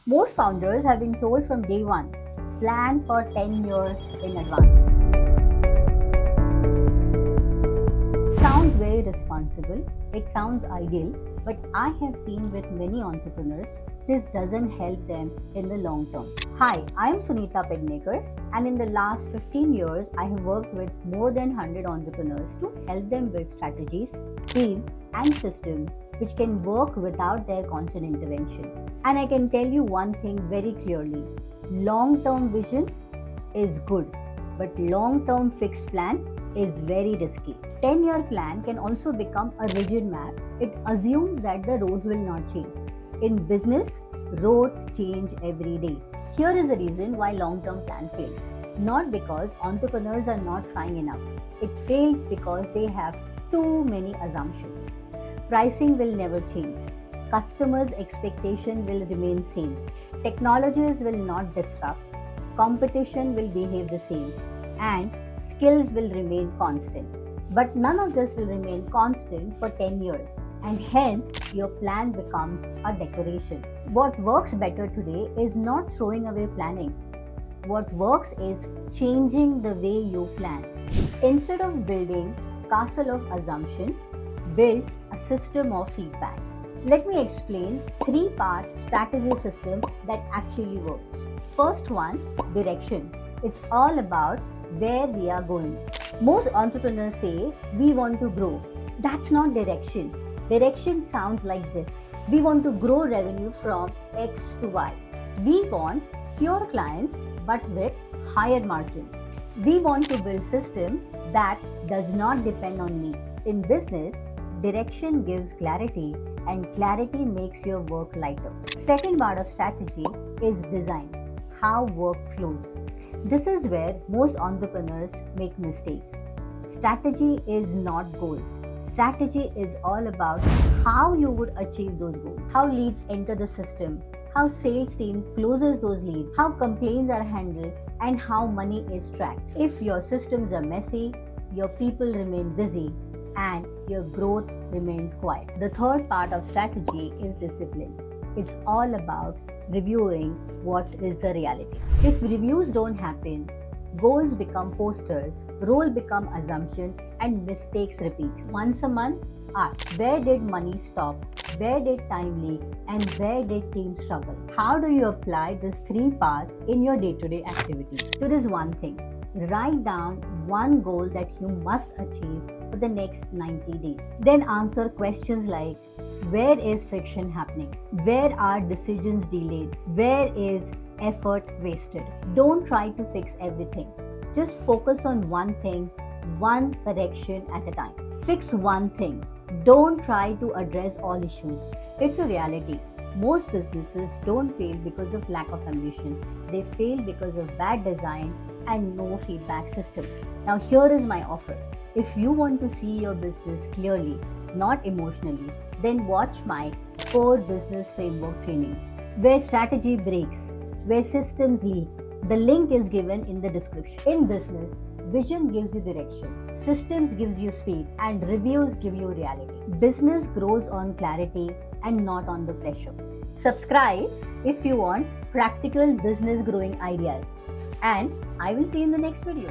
Most founders have been told from day one, plan for 10 years in advance. Sounds very responsible, it sounds ideal, but I have seen with many entrepreneurs, this doesn't help them in the long term. Hi, I am Sunita Pednekar, and in the last 15 years, I have worked with more than 100 entrepreneurs to help them build strategies, team, and systems which can work without their constant intervention. And I can tell you one thing very clearly, long-term vision is good, but long-term fixed plan is very risky. 10-year plan can also become a rigid map. It assumes that the roads will not change. In business, roads change every day. Here is the reason why long-term plan fails. Not because entrepreneurs are not trying enough. It fails because they have too many assumptions. Pricing will never change. Customers' expectation will remain same. Technologies will not disrupt. Competition will behave the same. And skills will remain constant. But none of this will remain constant for 10 years. And hence, your plan becomes a decoration. What works better today is not throwing away planning. What works is changing the way you plan. Instead of building castle of assumption, build a system of feedback. Let me explain 3-part strategy system that actually works. First one, direction. It's all about where we are going. Most entrepreneurs say, we want to grow. That's not direction. Direction sounds like this. We want to grow revenue from X to Y. We want fewer clients but with higher margin. We want to build a system that does not depend on me. In business, direction gives clarity and clarity makes your work lighter. Second part of strategy is design, how work flows. This is where most entrepreneurs make mistakes. Strategy is not goals. Strategy is all about how you would achieve those goals, how leads enter the system, how sales team closes those leads, how complaints are handled, and how money is tracked. If your systems are messy, your people remain busy, and your growth remains quiet. The third part of strategy is discipline. It's all about reviewing what is the reality. If reviews don't happen, goals become posters, role become assumption, and mistakes repeat. Once a month, ask, where did money stop? Where did time leak? And where did team struggle? How do you apply these 3 parts in your day-to-day activities? Here is one thing. Write down one goal that you must achieve for the next 90 days. Then answer questions like, where is friction happening? Where are decisions delayed? Where is effort wasted? Don't try to fix everything. Just focus on one thing, one correction at a time. Fix one thing. Don't try to address all issues. It's a reality. Most businesses don't fail because of lack of ambition. They fail because of bad design and no feedback system. Now here is my offer. If you want to see your business clearly, not emotionally, then watch my SCORE Business Framework training, where strategy breaks, where systems leak. The link is given in the description. In business, vision gives you direction, systems gives you speed, and reviews give you reality. Business grows on clarity and not on the pressure. Subscribe if you want practical business growing ideas. And I will see you in the next video.